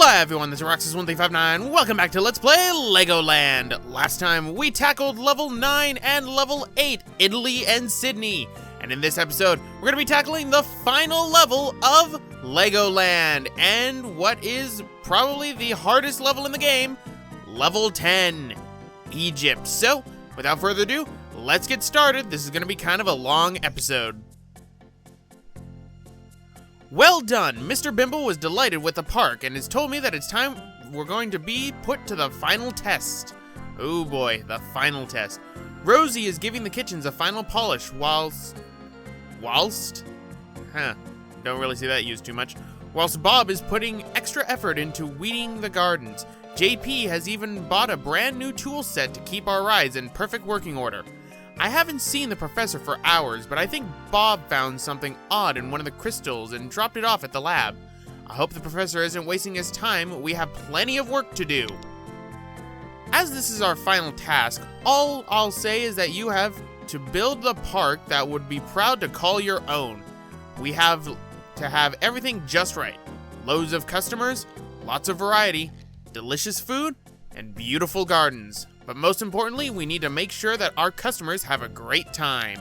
Hello everyone, this is Roxas1359. Welcome back to Let's Play Legoland. Last time we tackled level 9 and level 8, Italy and Sydney. And in this episode, we're going to be tackling the final level of Legoland. And what is probably the hardest level in the game, level 10, Egypt. So, without further ado, let's get started. This is going to be kind of a long episode. Well done! Mr. Bimble was delighted with the park and has told me that it's time we're going to be put to the final test. Oh boy, the final test. Rosie is giving the kitchens a final polish whilst? Don't really see that used too much. Whilst Bob is putting extra effort into weeding the gardens. JP has even bought a brand new tool set to keep our rides in perfect working order. I haven't seen the professor for hours, but I think Bob found something odd in one of the crystals and dropped it off at the lab. I hope the professor isn't wasting his time. We have plenty of work to do. As this is our final task, all I'll say is that you have to build the park that would be proud to call your own. We have to have everything just right. Loads of customers, lots of variety, delicious food, and beautiful gardens. But most importantly, we need to make sure that our customers have a great time.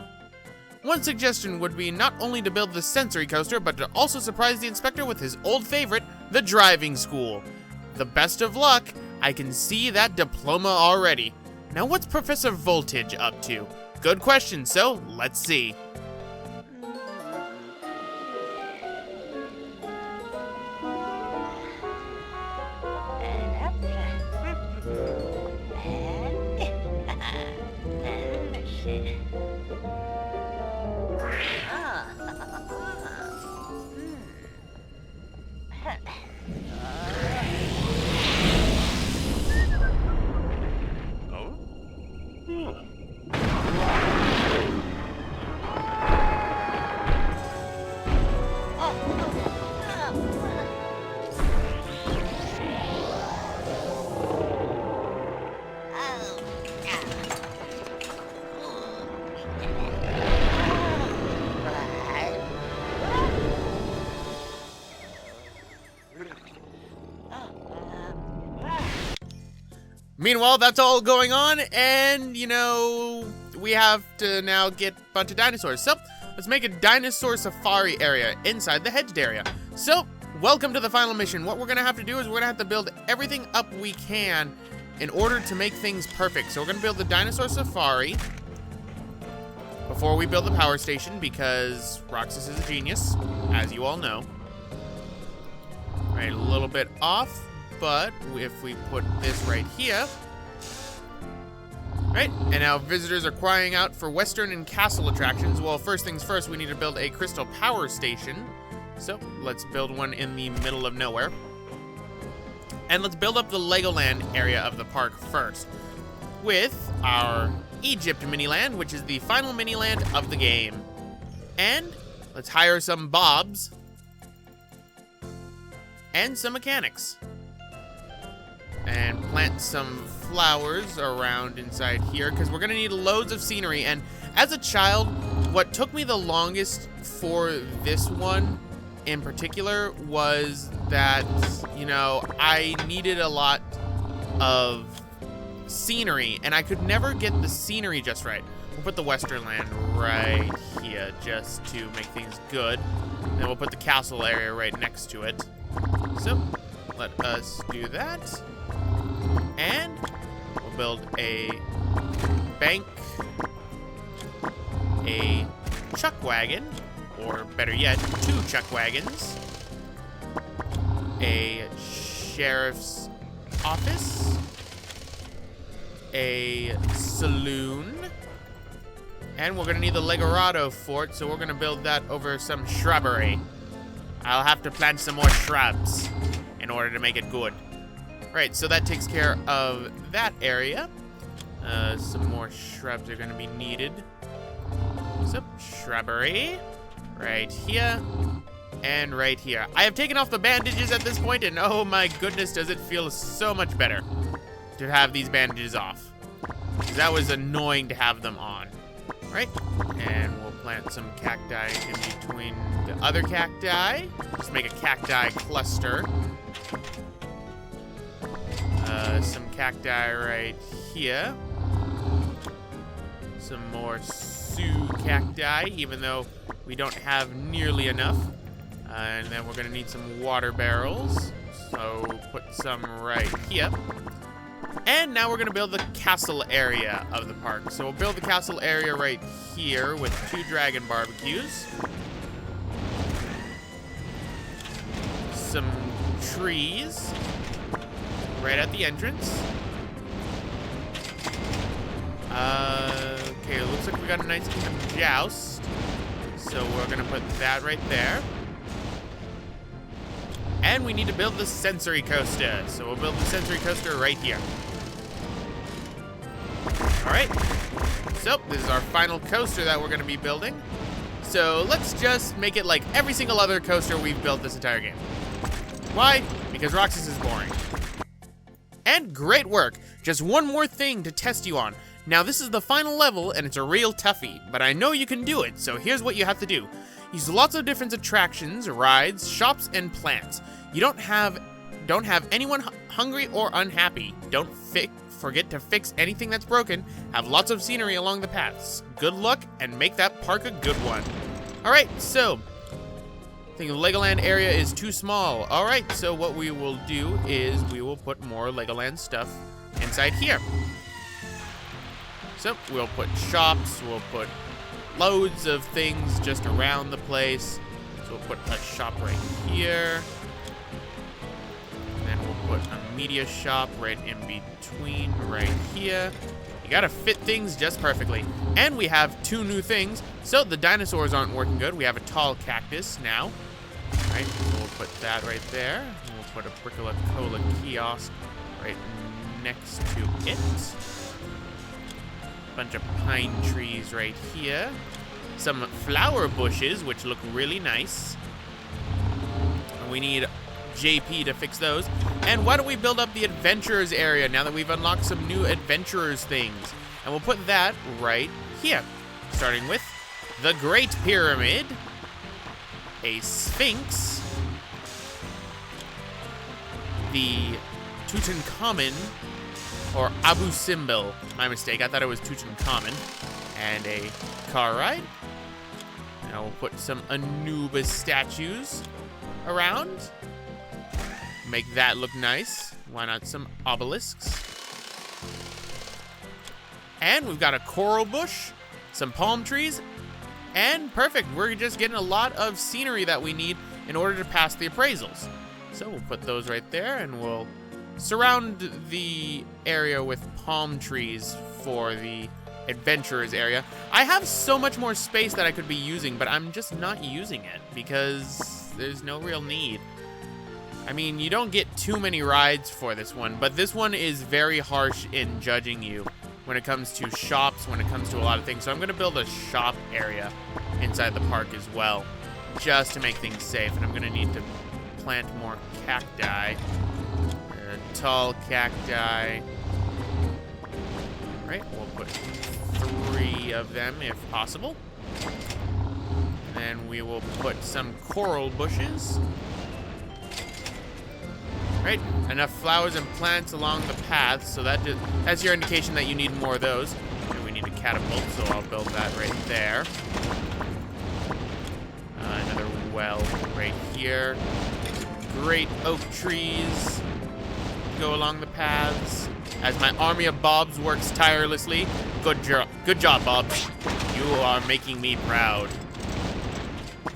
One suggestion would be not only to build the sensory coaster, but to also surprise the inspector with his old favorite, the driving school. The best of luck, I can see that diploma already. Now what's Professor Voltage up to? Good question, so let's see. Meanwhile, that's all going on, and, you know, we have to now get a bunch of dinosaurs. So, let's make a dinosaur safari area inside the hedged area. So, welcome to the final mission. What we're going to have to do is we're going to have to build everything up we can in order to make things perfect. So, we're going to build the dinosaur safari before we build the power station, because Roxas is a genius, as you all know. Right, a little bit off. But if we put this right here, right, and now visitors are crying out for Western and castle attractions. Well, first things first, we need to build a crystal power station. So let's build one in the middle of nowhere. And let's build up the Legoland area of the park first with our Egypt mini-land, which is the final mini-land of the game. And let's hire some Bobs and some mechanics. And plant some flowers around inside here, because we're going to need loads of scenery. And as a child, what took me the longest for this one in particular was that, you know, I needed a lot of scenery, and I could never get the scenery just right. We'll put the Western land right here just to make things good. Then we'll put the castle area right next to it. So, let us do that. And we'll build a bank, a chuck wagon, or better yet, 2 chuck wagons, a sheriff's office, a saloon, and we're gonna need the Legorado fort, so we're gonna build that over some shrubbery. I'll have to plant some more shrubs in order to make it good. Right, so that takes care of that area. Some more shrubs are gonna be needed. So, shrubbery, right here, and right here. I have taken off the bandages at this point, and oh my goodness, does it feel so much better to have these bandages off. Because that was annoying to have them on. Right, and we'll plant some cacti in between the other cacti. Just make a cacti cluster. cacti right here. Some more Sioux cacti, even though we don't have nearly enough. And then we're gonna need some water barrels. So put some right here. And now we're gonna build the castle area of the park. So we'll build the castle area right here with 2 dragon barbecues. Some trees right at the entrance. Okay, it looks like we got a nice kingdom joust. So we're gonna put that right there. And we need to build the sensory coaster. So we'll build the sensory coaster right here. All right. So this is our final coaster that we're gonna be building. So let's just make it like every single other coaster we've built this entire game. Why? Because Roxas is boring. And great work. Just one more thing to test you on. Now this is the final level and it's a real toughie, but I know you can do it, so here's what you have to do. Use lots of different attractions, rides, shops, and plants. You don't have anyone hungry or unhappy. Don't forget to fix anything that's broken. Have lots of scenery along the paths. Good luck and make that park a good one. Alright, so I think the Legoland area is too small. Alright, so what we will do is we will put more Legoland stuff inside here. So we'll put shops, we'll put loads of things just around the place. So we'll put a shop right here. And then we'll put a media shop right in between right here. You gotta fit things just perfectly. And we have 2 new things. So the dinosaurs aren't working good. We have a tall cactus now. All right, so we'll put that right there. And we'll put a Bricola Cola kiosk right next to it. Bunch of pine trees right here. Some flower bushes, which look really nice. And we need JP to fix those. And why don't we build up the adventurers area now that we've unlocked some new adventurers things. And we'll put that right here. Starting with the Great Pyramid, a Sphinx, the Tutankhamun, or Abu Simbel. My mistake, I thought it was Tutankhamun. And a car ride. Now we'll put some Anubis statues around. Make that look nice. Why not some obelisks? And we've got a coral bush, some palm trees, and perfect. We're just getting a lot of scenery that we need in order to pass the appraisals. So we'll put those right there and we'll surround the area with palm trees for the adventurers area. I have so much more space that I could be using, but I'm just not using it because there's no real need. I mean, you don't get too many rides for this one, but this one is very harsh in judging you when it comes to shops, when it comes to a lot of things. So I'm gonna build a shop area inside the park as well, just to make things safe. And I'm gonna need to plant more cacti. Tall cacti. Right, we'll put 3 of them if possible. And we will put some coral bushes. Right, enough flowers and plants along the paths, so that's your indication that you need more of those. And we need a catapult, so I'll build that right there. Another well right here. Great oak trees go along the paths as my army of Bobs works tirelessly. Good job, Bobs. You are making me proud.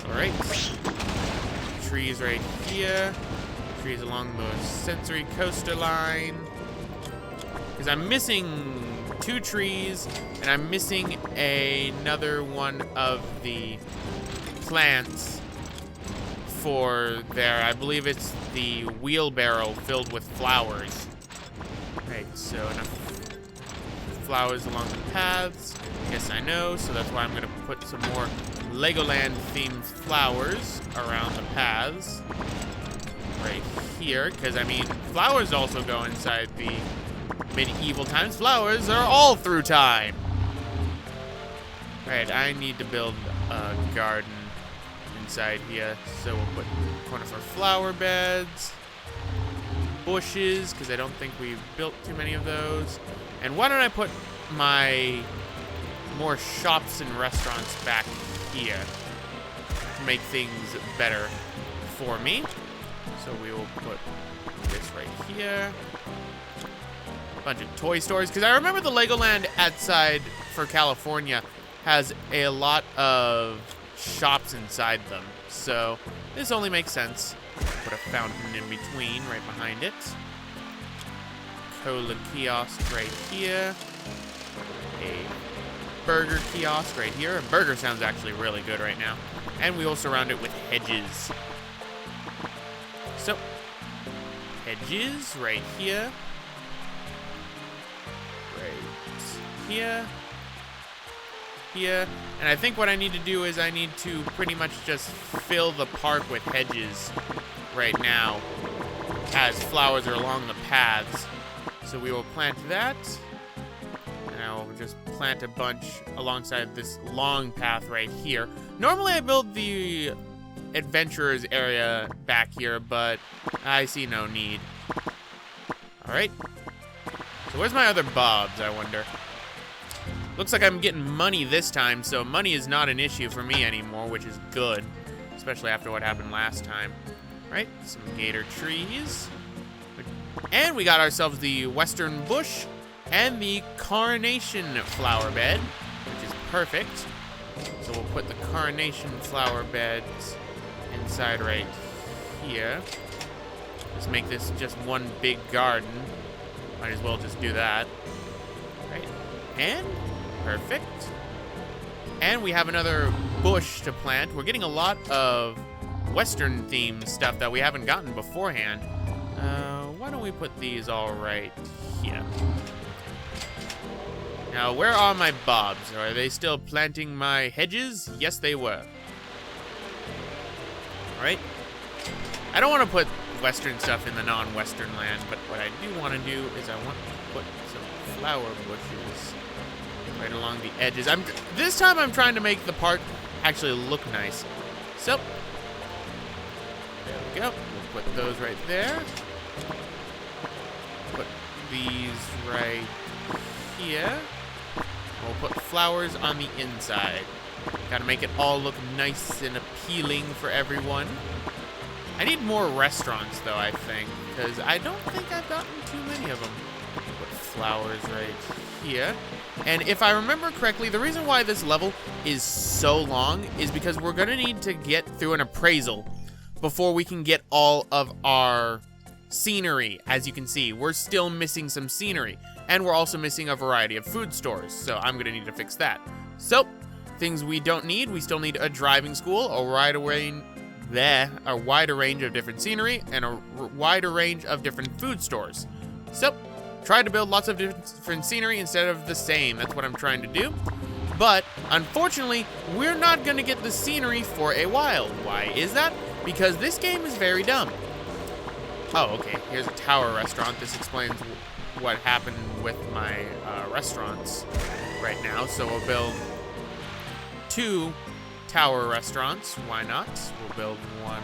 All right, trees right here, trees along the sensory coaster line. Because I'm missing 2 trees, and I'm missing another one of the plants for there. I believe it's the wheelbarrow filled with flowers. Right, so enough flowers along the paths. Yes, I know, so that's why I'm gonna put some more Legoland themed flowers around the paths. Right here, because I mean, flowers also go inside the medieval times. Flowers are all through time. Right, I need to build a garden inside here, so we'll put a corner for flower beds. bushes, because I don't think we've built too many of those. And why don't I put my more shops and restaurants back here to make things better for me. So we will put this right here. A bunch of toy stores, because I remember the Legoland outside for California has a lot of shops inside them. So this only makes sense. Put a fountain in between, right behind it. Cola kiosk right here. A burger kiosk right here. A burger sounds actually really good right now. And we will surround it with hedges. So, hedges right here. Right here. Here. And I think what I need to do is I need to pretty much just fill the park with hedges right now as flowers are along the paths. So we will plant that. And I'll just plant a bunch alongside this long path right here. Normally I build the adventurers area back here, but I see no need. Alright. So where's my other bobs, I wonder? Looks like I'm getting money this time, so money is not an issue for me anymore, which is good. Especially after what happened last time. Right, some gator trees. And we got ourselves the western bush and the coronation flower bed, which is perfect. So we'll put the coronation flower beds inside right here. Let's make this just one big garden. Might as well just do that. Right, and perfect. And we have another bush to plant. We're getting a lot of Western themed stuff that we haven't gotten beforehand. Why don't we put these all right here? Now, where are my bobs? Are they still planting my hedges? Yes, they were. Alright. I don't want to put Western stuff in the non-Western land, but what I do want to do is I want to put some flower bushes right along the edges. This time I'm trying to make the park actually look nice. So, there we go. We'll put those right there. Put these right here. We'll put flowers on the inside. Gotta make it all look nice and appealing for everyone. I need more restaurants, though, I think, because I don't think I've gotten too many of them. Put flowers right here. And if I remember correctly, the reason why this level is so long is because we're gonna need to get through an appraisal before we can get all of our scenery. As you can see, we're still missing some scenery, and we're also missing a variety of food stores, so I'm gonna need to fix that. So, things we don't need, we still need a driving school, a wider range of different scenery, and a wider range of different food stores. So, try to build lots of different scenery instead of the same. That's what I'm trying to do. But, unfortunately, we're not gonna get the scenery for a while. Why is that? Because this game is very dumb. Oh, okay, here's a tower restaurant. This explains what happened with my restaurants right now. So we'll build 2 tower restaurants. Why not? We'll build one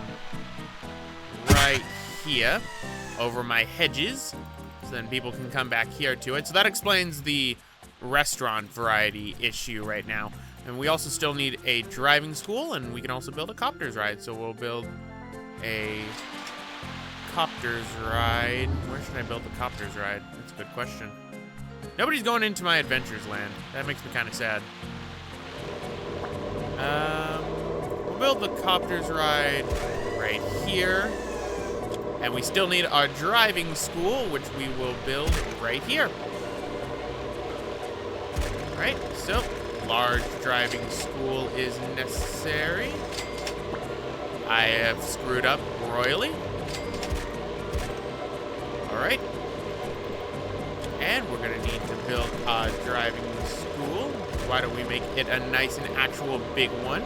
right here over my hedges, so then people can come back here to it. So that explains the restaurant variety issue right now. And we also still need a driving school, and we can also build a copters ride. So we'll build a copters ride. Where should I build the copters ride? That's a good question. Nobody's going into my adventures land. That makes me kind of sad. We'll build the copters ride right here. And we still need our driving school, which we will build right here. Alright, so large driving school is necessary. I have screwed up royally. Alright. And we're gonna need to build a driving school. Why don't we make it a nice and actual big one?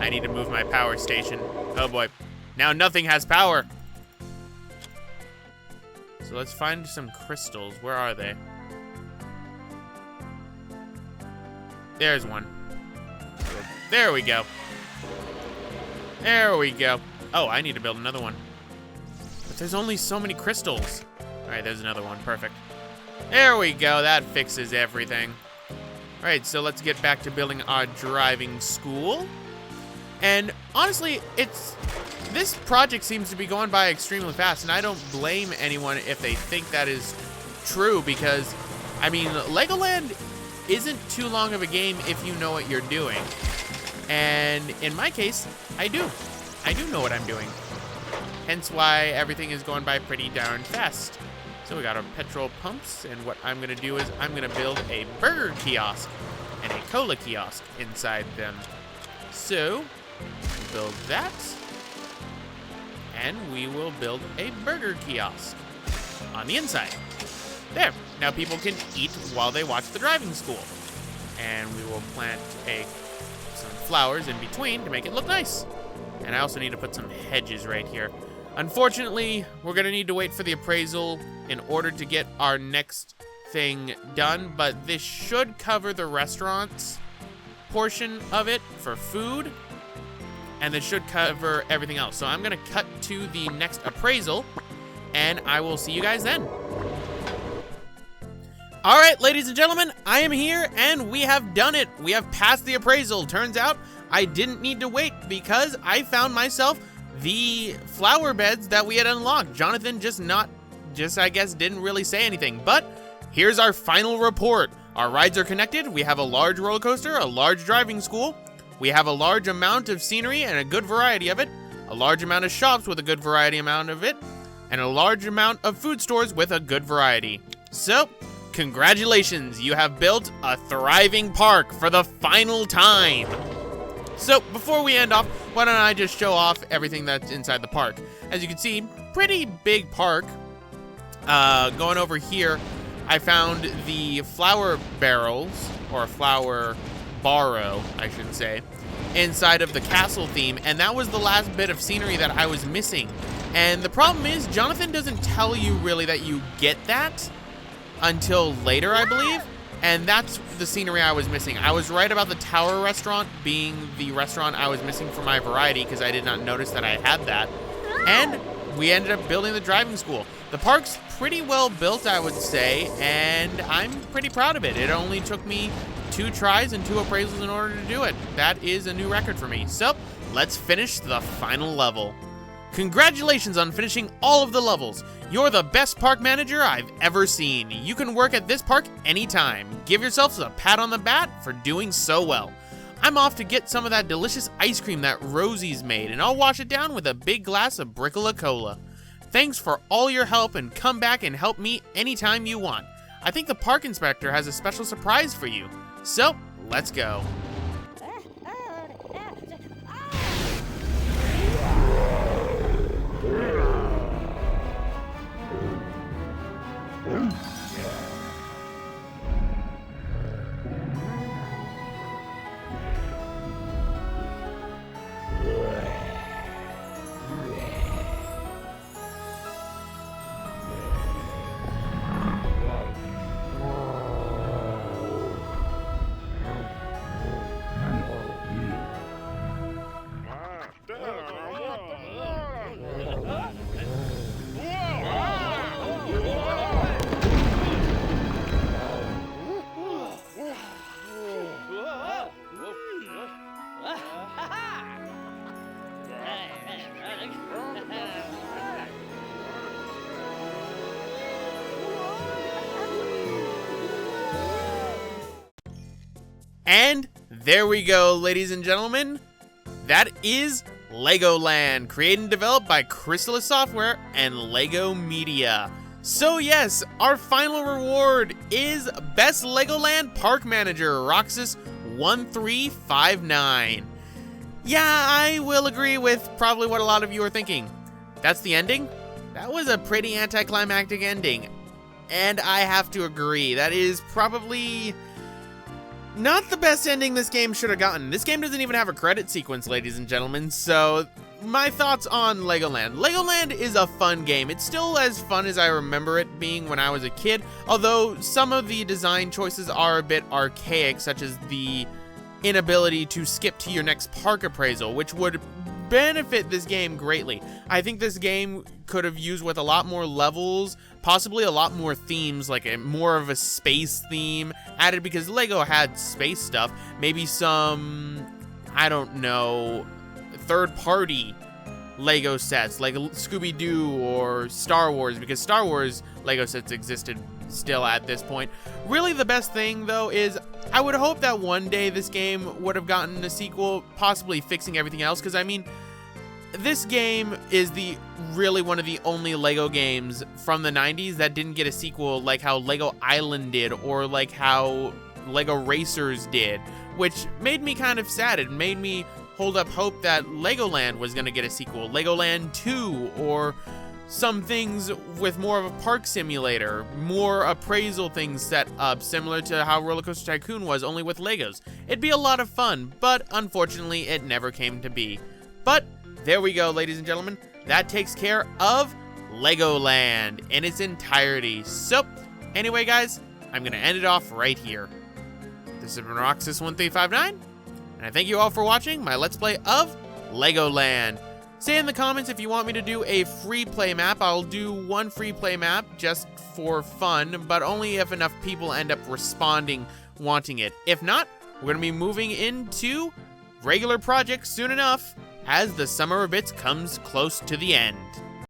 I need to move my power station. Oh boy. Now nothing has power. So let's find some crystals. Where are they? There's one. There we go. There we go. Oh, I need to build another one. there's only so many crystals. All right, there's another one. Perfect. There we go. That fixes everything. All right, so let's get back to building our driving school. And honestly, this project seems to be going by extremely fast, and I don't blame anyone if they think that is true, because, I mean, Legoland isn't too long of a game if you know what you're doing. And in my case, I do. I do know what I'm doing. Hence why everything is going by pretty darn fast. So we got our petrol pumps, and what I'm gonna do is I'm gonna build a burger kiosk and a cola kiosk inside them. So, build that, and we will build a burger kiosk on the inside. There, now people can eat while they watch the driving school. And we will plant some flowers in between to make it look nice. And I also need to put some hedges right here. Unfortunately, we're gonna need to wait for the appraisal in order to get our next thing done, but this should cover the restaurant's portion of it for food, and this should cover everything else. So I'm gonna cut to the next appraisal, and I will see you guys then. All right, ladies and gentlemen, I am here, and we have done it. We have passed the appraisal. Turns out I didn't need to wait because I found myself the flower beds that we had unlocked. Jonathan I guess didn't really say anything, but here's our final report. Our rides are connected. We have a large roller coaster, a large driving school. We have a large amount of scenery and a good variety of it, a large amount of shops with a good variety amount of it, and a large amount of food stores with a good variety. So, congratulations, you have built a thriving park for the final time. So, before we end off, why don't I just show off everything that's inside the park. As you can see, pretty big park. Going over here, I found the flower barrels, or flower barrow, I should say, inside of the castle theme, and that was the last bit of scenery that I was missing. And the problem is, Jonathan doesn't tell you really that you get that until later, I believe. And that's the scenery I was missing. I was right about the tower restaurant being the restaurant I was missing for my variety, because I did not notice that I had that. And we ended up building the driving school. The park's pretty well built, I would say, and I'm pretty proud of it. It only took me 2 tries and 2 appraisals in order to do it. That is a new record for me. So, let's finish the final level. Congratulations on finishing all of the levels. You're the best park manager I've ever seen. You can work at this park anytime. Give yourselves a pat on the back for doing so well. I'm off to get some of that delicious ice cream that Rosie's made, and I'll wash it down with a big glass of Brickola Cola. Thanks for all your help, and come back and help me anytime you want. I think the park inspector has a special surprise for you. So, let's go. And there we go, ladies and gentlemen. That is Legoland, created and developed by Chrysalis Software and Lego Media. So yes, our final reward is Best Legoland Park Manager, Roxas1359. Yeah, I will agree with probably what a lot of you are thinking. That's the ending? That was a pretty anticlimactic ending. And I have to agree, that is probably not the best ending this game should have gotten. This game doesn't even have a credit sequence, ladies and gentlemen, so my thoughts on Legoland. Legoland is a fun game. It's still as fun as I remember it being when I was a kid, although some of the design choices are a bit archaic, such as the inability to skip to your next park appraisal, which would benefit this game greatly. I think this game could have used with a lot more levels, possibly a lot more themes, like more of a space theme added, because Lego had space stuff. Maybe some, I don't know, third-party Lego sets, like Scooby-Doo or Star Wars, because Star Wars Lego sets existed still at this point. Really, the best thing, though, is I would hope that one day this game would have gotten a sequel, possibly fixing everything else, because, I mean, this game is really one of the only Lego games from the 90s that didn't get a sequel, like how Lego Island did, or like how Lego Racers did, which made me kind of sad. It made me hold up hope that Legoland was going to get a sequel, Legoland 2, or some things with more of a park simulator, more appraisal things set up, similar to how Roller Coaster Tycoon was, only with Legos. It'd be a lot of fun, but unfortunately it never came to be. But there we go, ladies and gentlemen. That takes care of Legoland in its entirety. So, anyway guys, I'm going to end it off right here. This has been Roxas1359, and I thank you all for watching my Let's Play of Legoland. Say in the comments if you want me to do a free play map. I'll do one free play map just for fun, but only if enough people end up responding wanting it. If not, we're going to be moving into regular projects soon enough as the Summer of Bits comes close to the end.